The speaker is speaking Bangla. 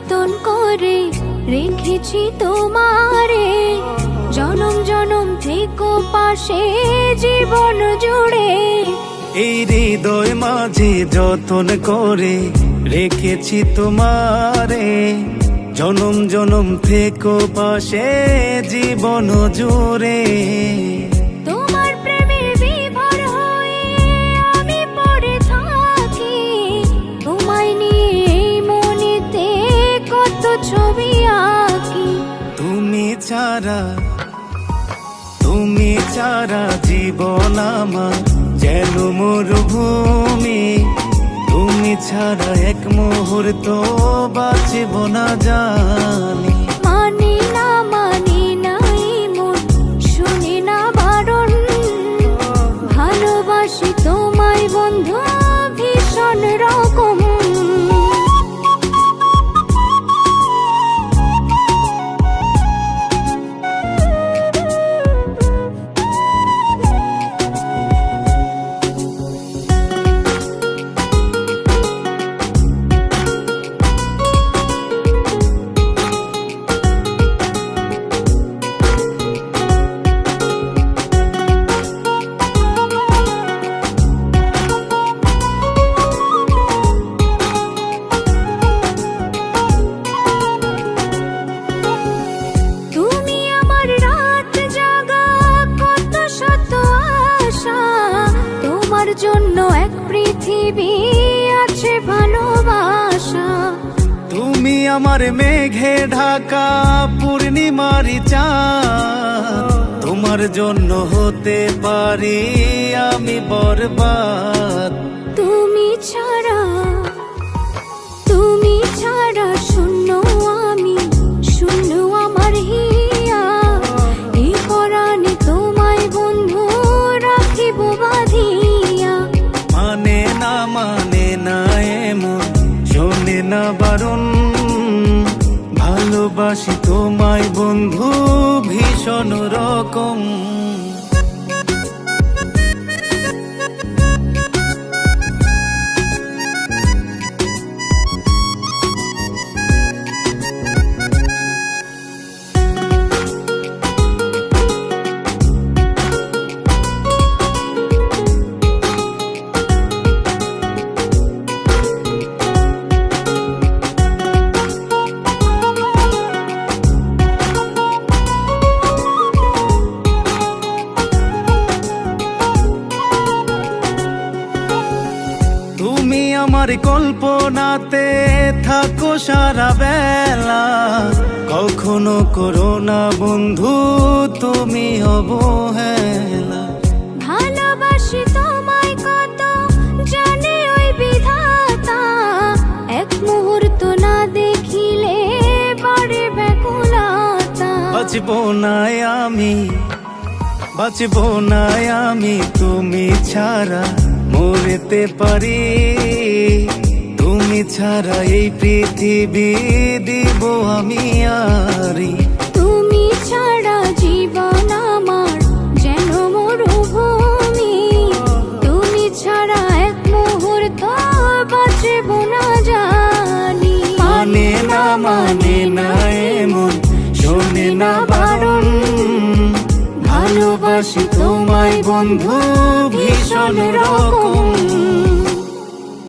যতন করে রেখেছি তোমারে, জনম জনম থেকো পাশে জীবন জুড়ে। এই হৃদয় মাঝে যতন করে রেখেছি তোমারে, জনম জনম থেকো পাশে জীবন জুড়ে। তোমার প্রেমে বিভোর হয়ে আমি পড়ে থাকি, তোমায় নিয়ে মনেতে কত ছবি আঁকি। তুমি ছাড়া জীবন আমার যেন মরুভূমি, তুমি ছাড়া এক মুহূর্ত বাঁচব না জানি। মানি না এই মন শুনি না বারণ, ভালোবাসি তোমায় বন্ধু ভীষণ রকম। জন্য এক পৃথিবী আছে ভালোবাসা, তুমি আমার মেঘে ঢাকা পূর্ণিমার চাঁদ, তোমার জন্য হতে পারি আমি বরবাদ। তুমি ছাড়া শূন্য আমি, শূন্য আমার হিয়া। এই পরাণে তোমায় বন্ধু রাখিব বাঁধিয়া। মানে না এমন শোনে না বারণ, ভালোবাসি তোমায় বন্ধু ভীষণ রকম। তুমি আমার কল্পনাতে থাকো সারা বেলা, কখনো করো না বন্ধু তুমি অবহেলা। ভালোবাসি তোমায় কত জানে ওই বিধাতা, এক মুহূর্ত না দেখিলে বাড়ে ব্যাকুলতা। বাঁচবো না আমি তুমি ছাড়া মরতে পারি, তুমি ছাড়া এই পৃথিবী দিব আমি আরি। তুমি ছাড়া জীবন আমার যেন মরুভূমি, তুমি ছাড়া এক মুহূর্ত বাঁচব না জানি। মানে না এমন শোনে না বারণ, ভালোবাসি তোমায় বন্ধু ভীষণ রকম।